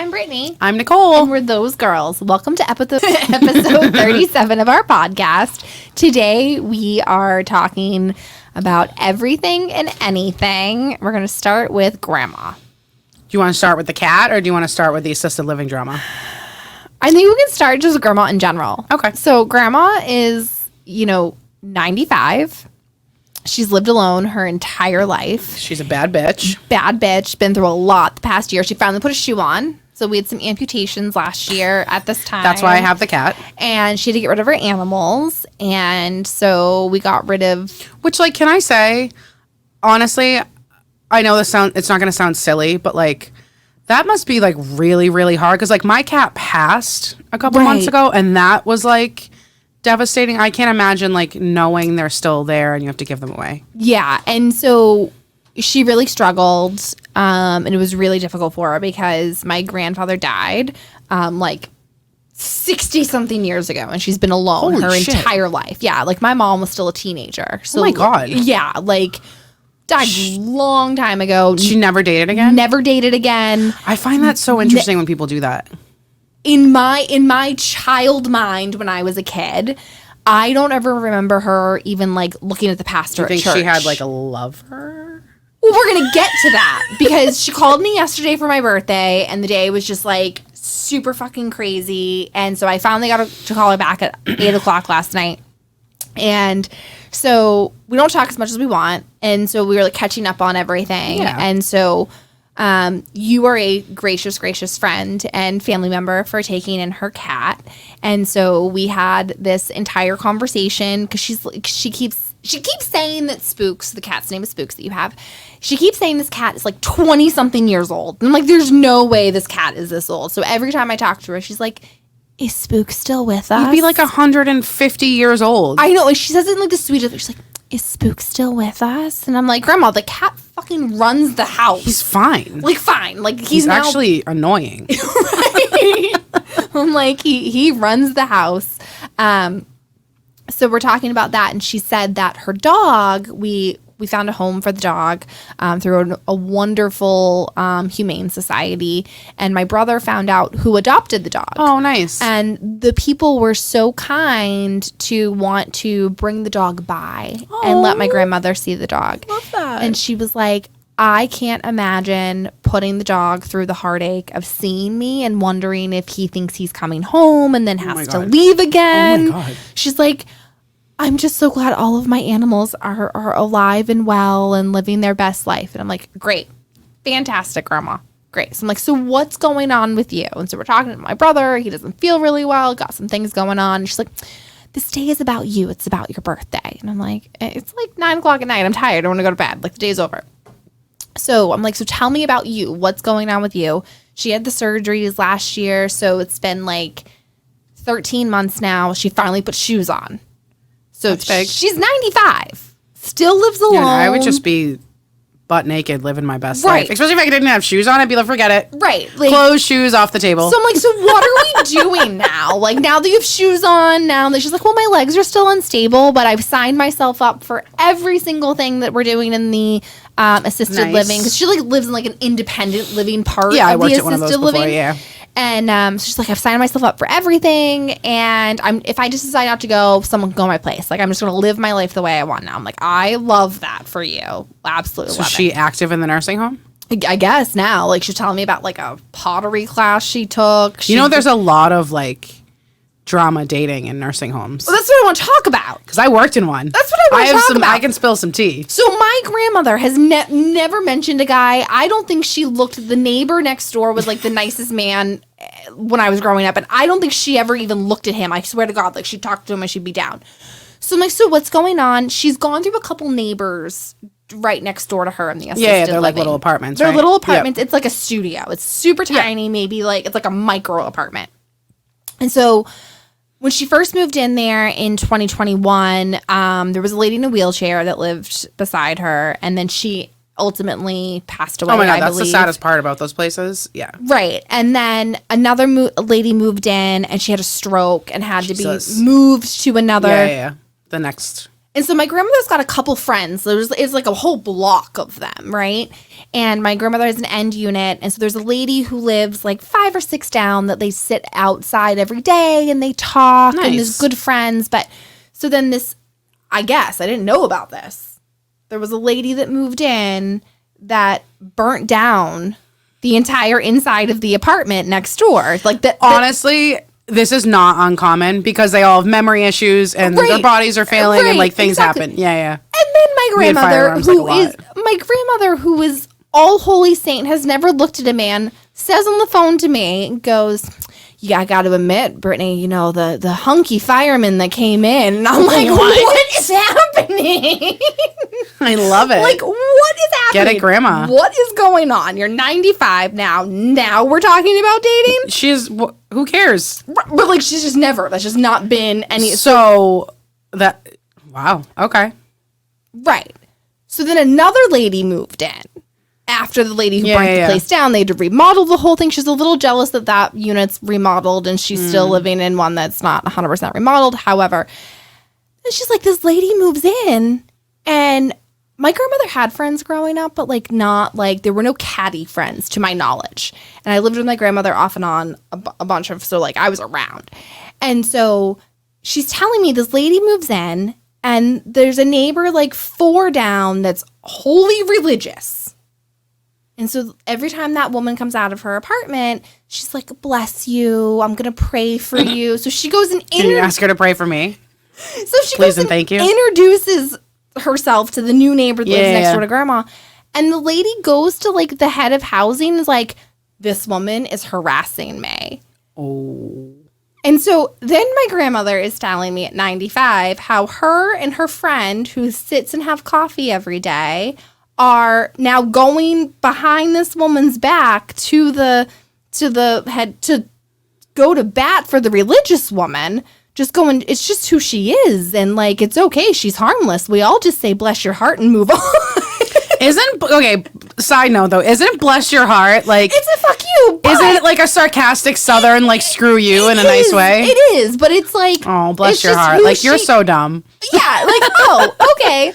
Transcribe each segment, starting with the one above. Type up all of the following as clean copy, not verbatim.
I'm Brittany. I'm Nicole. And we're those girls. Welcome to episode 37 of our podcast. Today we are talking about everything and anything. We're going to start with grandma. Do you want to start with the cat or do you want to start with the assisted living drama? I think we can start just with grandma in general. Okay. So grandma is, 95. She's lived alone her entire life. She's a bad bitch. Bad bitch. Been through a lot the past year. She finally put a shoe on. So we had some amputations last year at this time. That's why I have the cat. And she had to get rid of her animals. And so we got rid of... Which, can I say, honestly, I know it's not going to sound silly, but, that must be, really, really hard. Because, my cat passed a couple months ago, and that was, devastating. I can't imagine, knowing they're still there and you have to give them away. Yeah. And so she really struggled, and it was really difficult for her because my grandfather died, 60-something years ago, and she's been alone entire life. Yeah, my mom was still a teenager. So, oh, my God. Yeah, died a long time ago. She never dated again? Never dated again. I find that so interesting when people do that. In my child mind when I was a kid, I don't ever remember her even, looking at the pastor at church. Do you think she had, a lover? Well, we're going to get to that because she called me yesterday for my birthday and the day was just super fucking crazy. And so I finally got to call her back at 8 o'clock last night. And so we don't talk as much as we want. And so we were catching up on everything. Yeah. And so you are a gracious friend and family member for taking in her cat. And so we had this entire conversation because she keeps saying that Spooks, the cat's name is Spooks that you have, she keeps saying this cat is 20-something years old. And I'm there's no way this cat is this old. So every time I talk to her, she's like, is Spooks still with us? You'd be 150 years old. I know. And she says it in the sweetest way. She's like, is Spooks still with us? And I'm like, Grandma, the cat fucking runs the house. He's fine. Fine. He's now actually annoying. Right? I'm he runs the house. So we're talking about that, and she said that her dog, we found a home for the dog through a wonderful humane society, and my brother found out who adopted the dog. Oh, nice. And the people were so kind to want to bring the dog by and let my grandmother see the dog. Love that. And she was like, I can't imagine putting the dog through the heartache of seeing me and wondering if he thinks he's coming home and then has to leave again. Oh my God. She's like, I'm just so glad all of my animals are alive and well and living their best life. And I'm like, great. Fantastic, Grandma. Great. So I'm like, so what's going on with you? And so we're talking to my brother. He doesn't feel really well. Got some things going on. And she's like, this day is about you. It's about your birthday. And I'm like, it's 9 o'clock at night. I'm tired. I want to go to bed. The day's over. So I'm like, so tell me about you. What's going on with you? She had the surgeries last year. So it's been 13 months now. She finally put shoes on. So she's 95. Still lives alone. Yeah, I would just be butt naked living my best life. Especially if I didn't have shoes on. I'd be like, forget it. Right. Clothes, shoes off the table. So I'm like, so what are we doing now? Now that you have shoes on, now she's like, well, my legs are still unstable, but I've signed myself up for every single thing that we're doing in the assisted living. Because she lives in an independent living part of the assisted living. Before, yeah. And so she's like, I've signed myself up for everything. And if I just decide not to go, someone can go my place. I'm just going to live my life the way I want now. I'm like, I love that for you. Absolutely love it. So is she active in the nursing home? I guess now. She's telling me about a pottery class she took. There's a lot of drama dating in nursing homes. Well, that's what I want to talk about. Because I worked in one. That's what I want to talk about. I can spill some tea. So my grandmother has never mentioned a guy. I don't think she looked at the neighbor next door was the nicest man when I was growing up. And I don't think she ever even looked at him. I swear to God, she'd talk to him and she'd be down. So I'm like, so what's going on? She's gone through a couple neighbors right next door to her in the assisted living. They're little apartments, They're little apartments. Yep. It's a studio. It's super tiny, maybe it's a micro apartment. And so when she first moved in there in 2021, there was a lady in a wheelchair that lived beside her, and then she ultimately passed away. Oh my God, that's the saddest part about those places. Yeah. Right. And then another lady moved in, and she had a stroke and had to be moved to another. Yeah. The next And so my grandmother's got a couple friends. It's like a whole block of them, right? And my grandmother has an end unit. And so there's a lady who lives like 5 or 6 down that they sit outside every day and they talk and there's good friends. But so then this, I guess, I didn't know about this. There was a lady that moved in that burnt down the entire inside of the apartment next door. Like that. Honestly, this is not uncommon because they all have memory issues and their bodies are failing and like things happen. Yeah. And then my grandmother, who is all holy saint, has never looked at a man, says on the phone to me, goes, "Yeah, I got to admit, Brittany, you know, the hunky fireman that came in." And I'm like, what is happening? I love it. Like, what is happening? Get it, Grandma. What is going on? You're 95 now. Now we're talking about dating? Who cares? But like, she's just never. That's just not been any. Wow. Okay. Right. So then another lady moved in. After the lady who burnt the place down, they had to remodel the whole thing. She's a little jealous that unit's remodeled and she's still living in one that's not 100% remodeled. However, she's like, this lady moves in, and my grandmother had friends growing up, but like not like, there were no catty friends to my knowledge. And I lived with my grandmother off and on a bunch of, so like I was around. And so she's telling me this lady moves in and there's a neighbor like 4 down that's wholly religious. And so every time that woman comes out of her apartment, she's like, "Bless you. I'm going to pray for you." So she goes and Can you ask her to pray for me? So she Please goes and thank you. Introduces herself to the new neighbor that lives next door to Grandma. And the lady goes to like the head of housing and is like, "This woman is harassing me." Oh. And so then my grandmother is telling me at 95 how her and her friend who sits and have coffee every day are now going behind this woman's back to the head to go to bat for the religious woman, just going, it's just who she is, and like, it's okay, she's harmless, we all just say bless your heart and move on. Side note though, isn't bless your heart like, it's a fuck you, isn't it like a sarcastic southern like screw you in a nice way? It is, but it's like, oh, bless your heart, like you're so dumb. Yeah, like, oh, okay.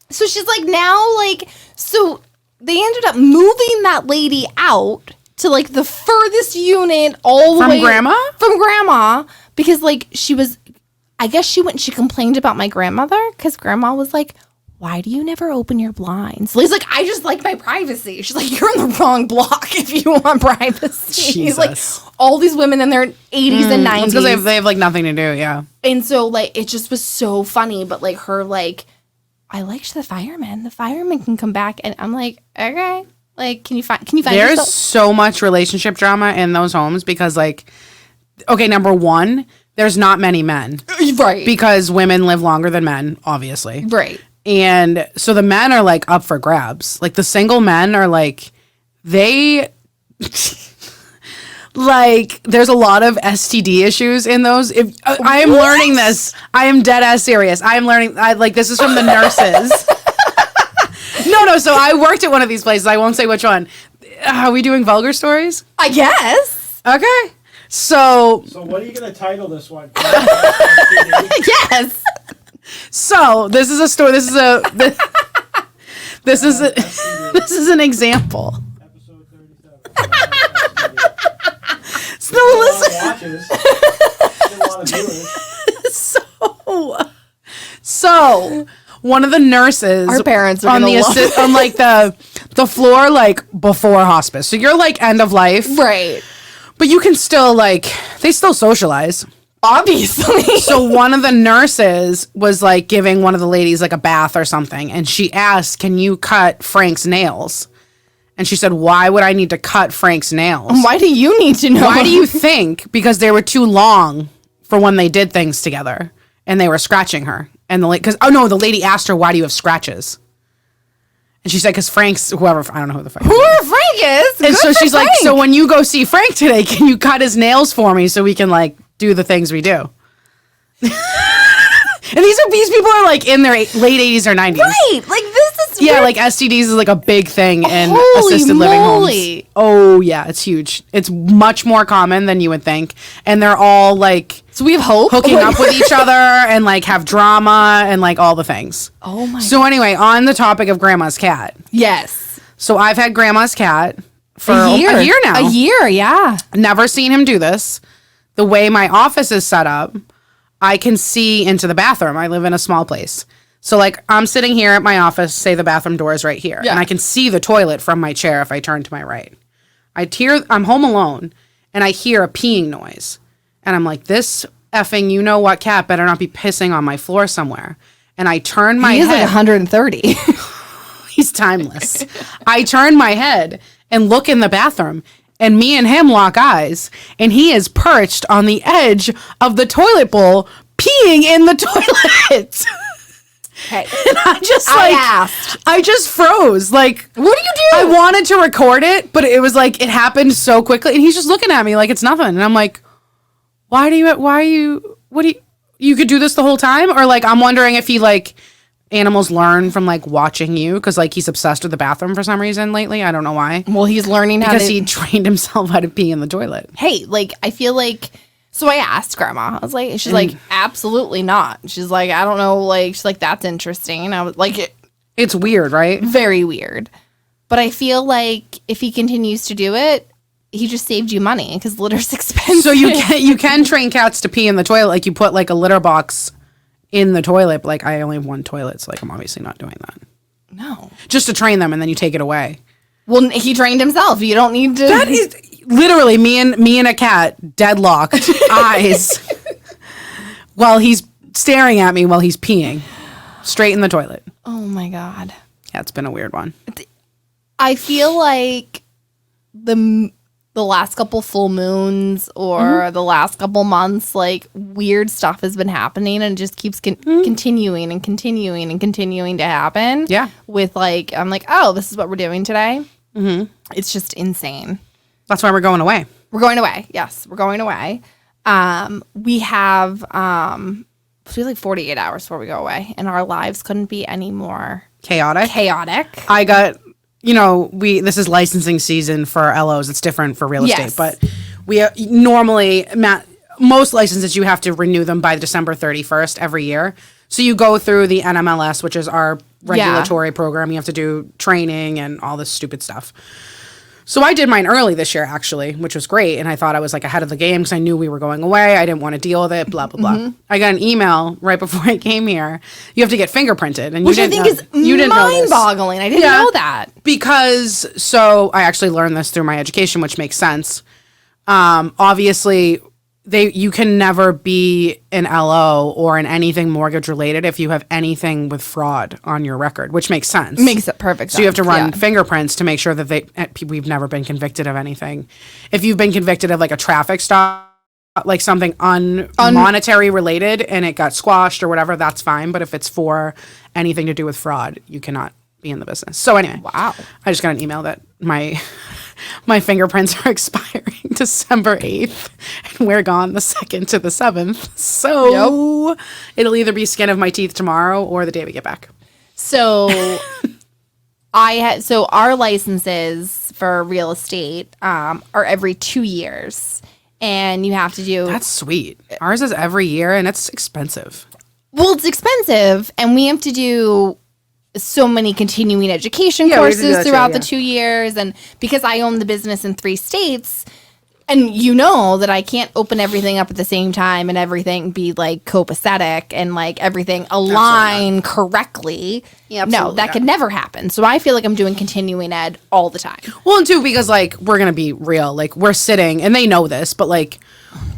So she's like, now, like, so they ended up moving that lady out to, like, the furthest unit all the way. From Grandma? Because, like, I guess she went and she complained about my grandmother because Grandma was like, "Why do you never open your blinds?" Lily's like, "I just like my privacy." She's like, "You're in the wrong block if you want privacy." He's like, all these women in their 80s and 90s. Because they have, like, nothing to do, yeah. And so, like, it just was so funny. But, like, her, like, "I liked the fireman. The fireman can come back." And I'm like, okay. Like, can you find There's so much relationship drama in those homes because, like, okay, number one, there's not many men. Right. Because women live longer than men, obviously. Right. And so the men are, like, up for grabs. Like, the single men are, like, they... like, there's a lot of STD issues in those. If I am learning this, I am dead ass serious. I am learning. This is from the nurses. No. So I worked at one of these places. I won't say which one. Are we doing vulgar stories? I guess. Okay. So what are you gonna title this one? Yes. So this is a story. This is an example. Episode 37. So listen. So one of the nurses, our parents are on like the floor, like before hospice. So you're like end of life, right? But you can still they still socialize, obviously. So one of the nurses was like giving one of the ladies like a bath or something, and she asked, "Can you cut Frank's nails?" And she said, "Why would I need to cut Frank's nails? And why do you need to know? Why do you think?" Because they were too long for when they did things together, and they were scratching her. And the lady asked her, "Why do you have scratches?" And she said, "Because Frank's whoever, I don't know who the Frank is. And so she's like, "So when you go see Frank today, can you cut his nails for me so we can like do the things we do?" And these people are like in their late 80s or 90s. Right. Like this is Yeah, like STDs is like a big thing in Holy assisted living moly. homes. Oh yeah, it's huge. It's much more common than you would think, and they're all like So we have hope. hooking up with each other and like have drama and like all the things. Oh my. So anyway, on the topic of grandma's cat. Yes. So I've had grandma's cat for A year now. A year, yeah. Never seen him do this. The way my office is set up, I can see into the bathroom. I live in a small place. So like I'm sitting here at my office, say the bathroom door is right here, Yeah. and I can see the toilet from my chair if I turn to my right. I'm home alone and I hear a peeing noise. And I'm like, this effing you know what cat better not be pissing on my floor somewhere. And I turn my He is head. like 130. He's timeless. I turn my head and look in the bathroom, and me and him lock eyes, and he is perched on the edge of the toilet bowl, peeing in the toilet. Okay. And I just froze. Like, What do you do? I wanted to record it, but it was like it happened so quickly, and he's just looking at me like it's nothing. And I'm like, what do you could do this the whole time? Or like I'm wondering if he like animals learn from like watching you, because like he's obsessed with the bathroom for some reason lately. I don't know why. Well, he's learning how Because to. he trained himself how to pee in the toilet. Hey, like I feel like. So I asked Grandma. I was like, she's like, absolutely not. She's like, I don't know. Like, she's like, that's interesting. I was like, It's weird, right? very weird. But I feel like if he continues to do it, he just saved you money because litter's expensive. So you can train cats to pee in the toilet. Like you put like a litter box in the toilet. But like I only have one toilet, so like I'm obviously not doing that. No. Just to train them, and then you take it away. Well, he trained himself. You don't need to. That is literally me and a cat deadlocked eyes while he's staring at me while he's peeing straight in the toilet. Oh my God. Yeah, it's been a weird one. I feel like the last couple full moons or the last couple months, like weird stuff has been happening and it just keeps continuing and continuing and continuing to happen. Yeah. With like, I'm like, oh, this is what we're doing today. Mm-hmm. It's just insane. That's why we're going away. We're going away. Yes, we're going away. We have like 48 hours before we go away, and our lives couldn't be any more Chaotic. chaotic. I got, this is licensing season for LOs. It's different for real estate, Yes. but we normally, most licenses, you have to renew them by December 31st every year. So you go through the NMLS, which is our regulatory program. You have to do training and all this stupid stuff. So I did mine early this year, actually, which was great. And I thought I was like ahead of the game because I knew we were going away. I didn't want to deal with it, blah, blah, blah. I got an email right before I came here. You have to get fingerprinted. And Which I think is mind-boggling. I didn't know that. Because, so I actually learned this through my education, which makes sense. Obviously, you can never be an LO or in anything mortgage related if you have anything with fraud on your record, which makes sense. Makes it perfect sense. So you have to run Yeah. fingerprints to make sure that we've never been convicted of anything. If you've been convicted of like a traffic stop, like something monetary related and it got squashed or whatever, that's fine. But if it's for anything to do with fraud, you cannot be in the business. So anyway, Wow. I just got an email that my fingerprints are expiring December 8th and we're gone the 2nd to the 7th. So it'll either be skin of my teeth tomorrow or the day we get back. So our licenses for real estate are every 2 years, and you have to do. That's sweet. Ours is every year and it's expensive. Well, it's expensive, and we have to do so many continuing education we have to do courses that too, throughout the yeah. 2 years, and because I own the business in 3 states. And you know that I can't open everything up at the same time and everything be like copacetic and like everything align correctly. Yeah, no, absolutely that could never happen. So I feel like I'm doing continuing ed all the time. Well, and two, because like we're gonna be real, like we're sitting, and they know this, but like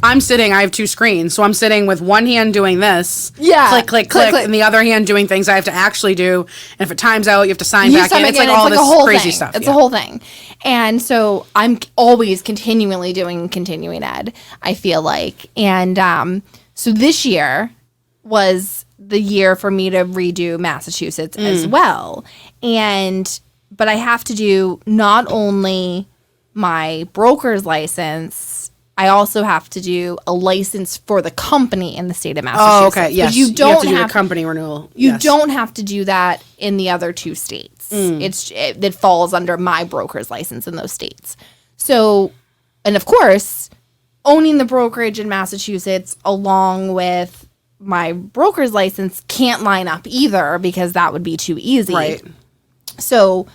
I'm sitting, I have 2 screens, so I'm sitting with one hand doing this, Yeah. click, click, Click, click, click. and the other hand doing things I have to actually do. And if it times out, you have to sign back in. It's It's like all this a whole crazy thing. stuff. It's yeah. a whole thing. And so I'm always continually doing continuing ed, I feel like. And so this year was the year for me to redo Massachusetts as well. But I have to do not only my broker's license, I also have to do a license for the company in the state of Massachusetts. Oh, okay. Yes. But you don't have to do the company renewal. You don't have to do that in the other 2 states. It falls under my broker's license in those states. So, and of course, owning the brokerage in Massachusetts along with my broker's license can't line up either because that would be too easy. Right. So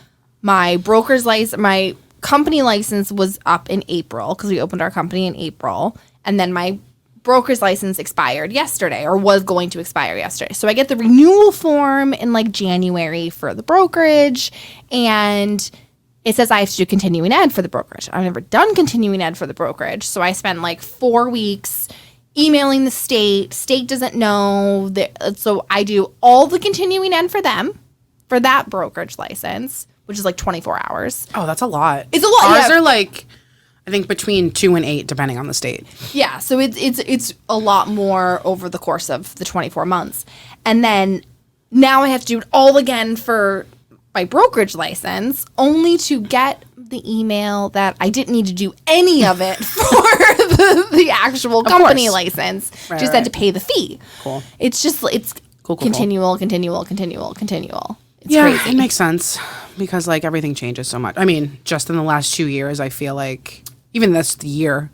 my broker's license, my company license was up in April because we opened our company in April. And then my broker's license expired yesterday or was going to expire yesterday. So I get the renewal form in like January for the brokerage, and it says I have to do continuing ed for the brokerage. I've never done continuing ed for the brokerage. So I spent like 4 weeks emailing the state. State doesn't know. So I do all the continuing ed for them for that brokerage license, which is like 24 hours. Oh, that's a lot. It's a lot. Ours are like, I think between 2 and 8, depending on the state. Yeah, so it's a lot more over the course of the 24 months. And then now I have to do it all again for my brokerage license, only to get the email that I didn't need to do any of it for the actual company license. Right, just had to pay the fee. Cool. It's just, it's Cool. continual. It's Yeah, crazy. it makes sense because like everything changes so much. I mean, just in the last 2 years, I feel like even this year,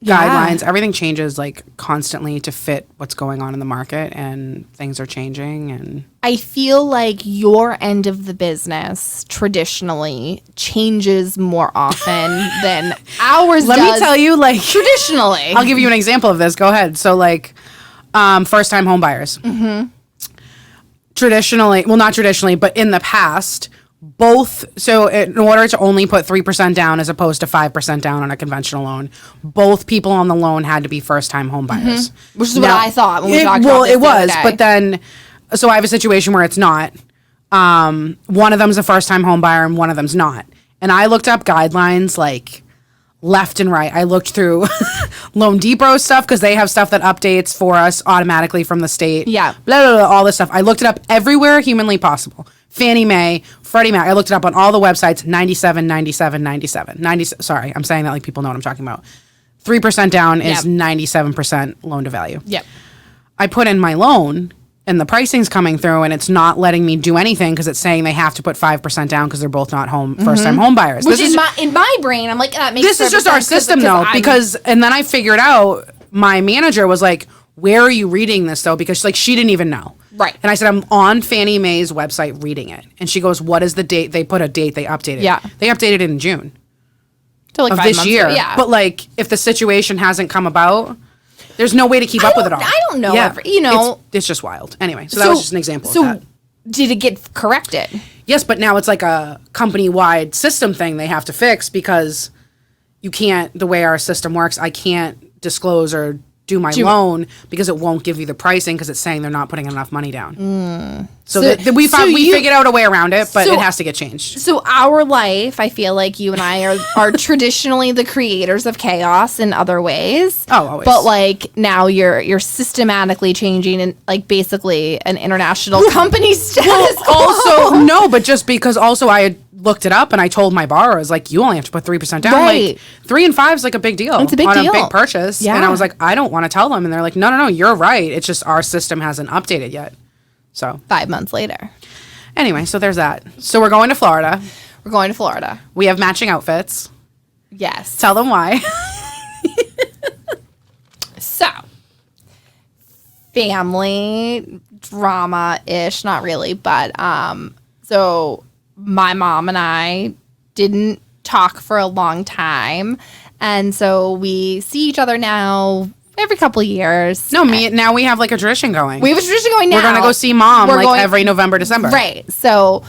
guidelines, everything changes like constantly to fit what's going on in the market, and things are changing. And I feel like your end of the business traditionally changes more often than ours let does. me tell you, like Traditionally. I'll give you an example of this. Go ahead. So like, first time home buyers. Mm-hmm. Traditionally, well, not traditionally, but in the past, both. So in order to only put 3% down as opposed to 5% down on a conventional loan, both people on the loan had to be first time home buyers. Which is what I thought when we talked about this it the other was, day. but then, so I have a situation where it's not. One of them's a first time home buyer and one of them's not. And I looked up guidelines like left and right. I looked through Loan Depot stuff because they have stuff that updates for us automatically from the state. Yeah. Blah, blah, blah, all this stuff. I looked it up everywhere humanly possible. Fannie Mae, Freddie Mac. I looked it up on all the websites. 97, 97, 97. 90, sorry, I'm saying that like people know what I'm talking about. 3% down is 97% loan to value. Yep. I put in my loan and the pricing's coming through and it's not letting me do anything because it's saying they have to put 5% down because they're both not first-time home buyers. Which in my brain, I'm like, that makes this is just our system though, because and then I figured out my manager was like, where are you reading this though? Because like she didn't even know. Right. And I said, I'm on Fannie Mae's website reading it. And she goes, what is the date? They put a date they updated. Yeah. They updated it in June to like of 5 this months year. ago. Yeah. But like if the situation hasn't come about, there's no way to keep up with it all. I don't know. Yeah. You It's just wild. Anyway, so that was just an example of that. Did it get corrected? Yes, but now it's like a company-wide system thing they have to fix because you can't, the way our system works, I can't disclose or do my loan because it won't give you the pricing because it's saying they're not putting enough money down. So we figured out a way around it, but it has to get changed. So our life, I feel like you and I are traditionally the creators of chaos in other ways. Oh, always. But like now you're systematically changing and like basically an international company status quo. Also, no, but just because also I had looked it up and I told my borrowers, like, you only have to put 3% down. Right. Like 3 and 5 is like a big deal. It's a big on deal. a big purchase. Yeah. And I was like, I don't want to tell them. And they're like, no, you're right. It's just our system hasn't updated yet. So 5 months later. anyway, so there's that. So we're going to Florida. We're going to Florida. We have matching outfits. Yes. Tell them why. So, family drama-ish, not really, but so my mom and I didn't talk for a long time, and so we see each other now every couple of years. Now we have like a tradition going. We have a tradition going now. We're gonna go see mom every November, December. Right. So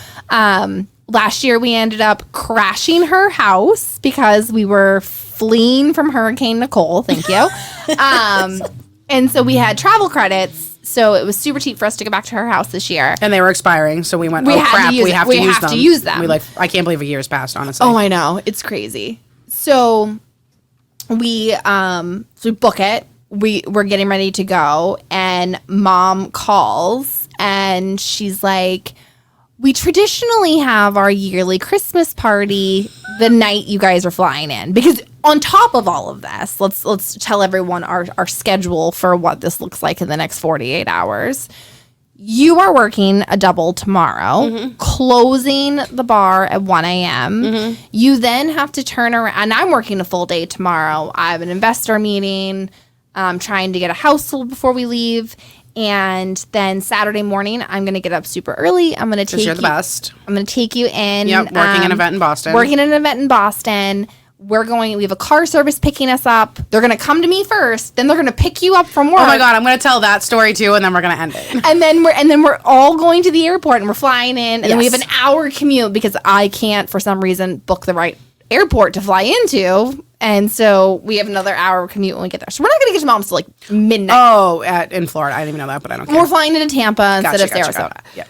last year we ended up crashing her house because we were fleeing from Hurricane Nicole. Thank you. And so we had travel credits. So it was super cheap for us to go back to her house this year. And they were expiring, so we went, We oh had to crap, use we it. have We to use have them. to use them. We I can't believe a year's passed, honestly. Oh, I know. It's crazy. So we book it. We're getting ready to go, and mom calls and she's like, we traditionally have our yearly Christmas party the night you guys are flying in, because on top of all of this, let's tell everyone our schedule for what this looks like in the next 48 hours. You are working a double tomorrow, closing the bar at 1 a.m. You then have to turn around, and I'm working a full day tomorrow. I have an investor meeting, trying to get a house sold before we leave. And then Saturday morning, I'm going to get up super early. I'm going to take you. You're the best. I'm going to take you in. Yep, working an event in Boston. Working an event in Boston. We have a car service picking us up. They're going to come to me first. Then they're going to pick you up from work. Oh my God, I'm going to tell that story too, and then we're going to end it. And then we're all going to the airport, and we're flying in. And then we have an hour commute because I can't, for some reason, book the right airport to fly into. And so we have another hour commute when we get there. So we're not going to get to Mom's till like midnight. Oh, in Florida. I didn't even know that, but I don't care. We're flying into Tampa instead of Sarasota. Yeah.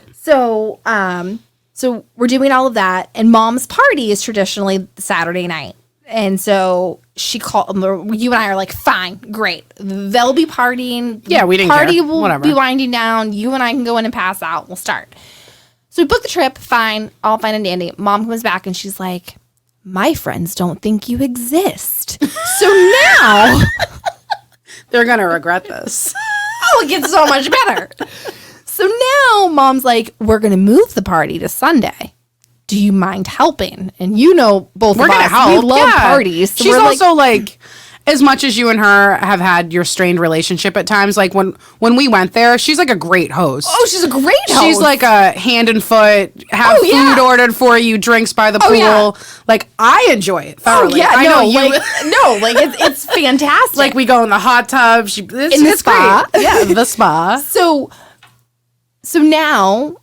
So we're doing all of that. And Mom's party is traditionally Saturday night. And so she called, you and I are like, fine, great. They'll be partying. Yeah, we didn't Party care. will Whatever. be winding down. You and I can go in and pass out. We'll start. So we book the trip. Fine. All fine and dandy. Mom comes back and she's like, my friends don't think you exist. So now They're going to regret this. it gets so much better. So now Mom's like, we're going to move the party to Sunday. Do you mind helping? And you know, both We're of going to us, help. we love parties. So She's we're also like, as much as you and her have had your strained relationship at times, like when we went there, she's like a great host. oh, she's a great host. She's like a hand and foot, have food ordered for you, drinks by the pool. yeah. Like, I enjoy it thoroughly. I know you. It's fantastic. Like, we go in the hot tub. In the spa. Great. Yeah, the spa. So now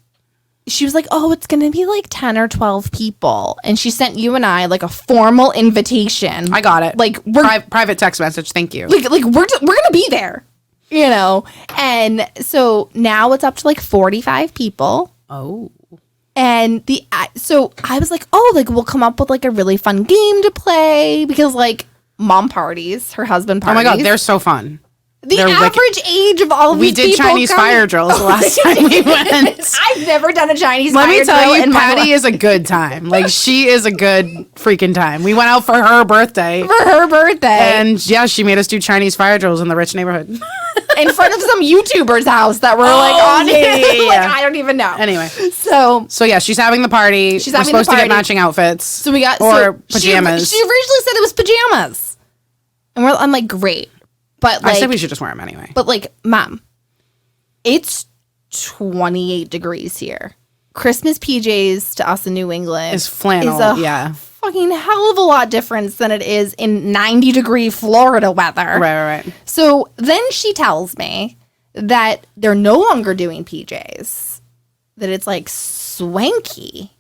she was like, oh, it's going to be like 10 or 12 people. And she sent you and I like a formal invitation. I got it. Like, we're private text message. Thank you. like we're going to be there, you know? And so now it's up to like 45 people. Oh. And so I was like, oh, like we'll come up with like a really fun game to play because like Mom parties, her husband parties. Oh my God, they're so fun. The average age of all of we these did people Chinese fire drills the last time we went. I've never done a Chinese Let fire me drill tell you, in my Patty life. is a good time. Like, she is a good freaking time. We went out for her birthday. For her birthday. And yeah, she made us do Chinese fire drills in the rich neighborhood. In front of some YouTuber's house that were like on it. Like, I don't even know. Anyway. So yeah, she's having the party. She's We're having supposed the to get party. matching outfits. So we got pajamas. She originally said it was pajamas. And I'm like, great. But like I said we should just wear them anyway. But like, Mom, it's 28 degrees here. Christmas PJs to us in New England Is flannel, is a yeah. fucking hell of a lot different than it is in 90-degree Florida weather. Right. So then she tells me that they're no longer doing PJs, that it's like swanky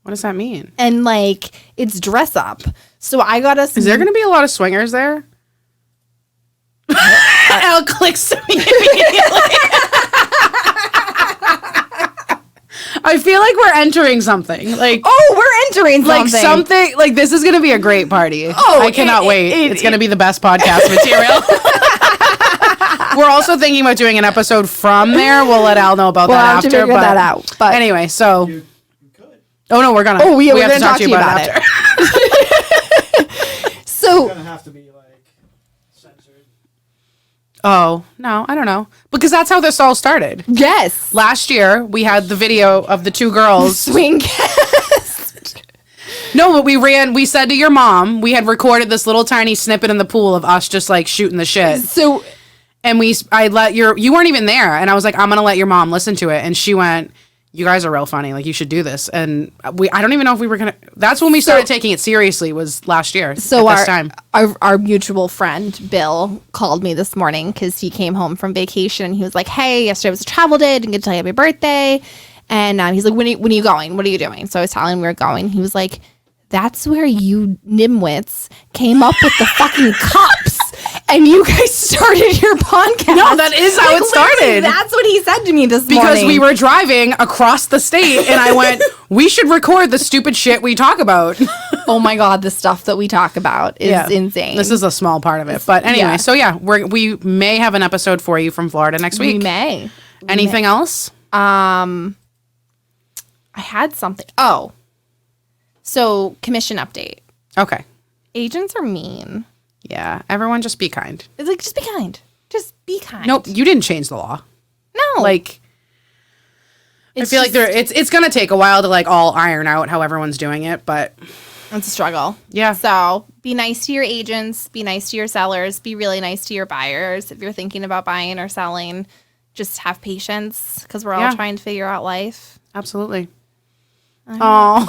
What does that mean? and like it's dress up. So I got us. Is there going to be a lot of swingers there? Elle clicks to me immediately. I feel like we're entering something. Like, Oh, we're entering something. like something. Like, this is going to be a great party. Oh, I cannot wait. It's going to be the best podcast material. We're also thinking about doing an episode from there. We'll let Al know about We'll that have to after. figure that out. But anyway, so. You could. Oh, no, we're going to. Oh, yeah, we we're have to gonna talk to you about it after. so Gonna have to be like censored. Oh, no, I don't know. Because that's how this all started. yes, Last year, we had the video of the two girls. swing. No, but we said to your mom, we had recorded this little tiny snippet in the pool of us just like shooting the shit. So And you weren't even there. And I was like, I'm going to let your mom listen to it. And she went, you guys are real funny. Like, you should do this. And I don't even know if we were going to, that's when we started taking it seriously, was last year. So at this time. our mutual friend Bill called me this morning because he came home from vacation and he was like, "Hey, yesterday was a travel day. I didn't get to tell you happy birthday." And he's like, when are you going? What are you doing?" So I was telling him we were going. He was like, "That's where you nimwits came up with the fucking cups." And you guys started your podcast. No, that is how it started. Literally, that's what he said to me this morning. Because we were driving across the state and I went, we should record the stupid shit we talk about. Oh my God, the stuff that we talk about is insane. This is a small part of it. But anyway, so yeah, we may have an episode for you from Florida next week. We may. Anything else? I had something. Oh. So, commission update. Okay. Agents are mean. Yeah, everyone just be kind. It's like, just be kind. Just be kind. Nope, you didn't change the law. No. Like, I feel like it's gonna take a while to like all iron out how everyone's doing it, but it's a struggle. Yeah. So be nice to your agents. Be nice to your sellers. Be really nice to your buyers. If you're thinking about buying or selling, just have patience because we're all trying to figure out life. Absolutely. Oh.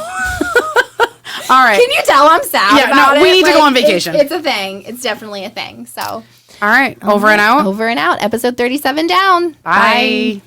All right. Can you tell I'm sad about it? We need to go on vacation. It's a thing. It's definitely a thing. So. All right. Over and out. Over and out. Episode 37 down. Bye.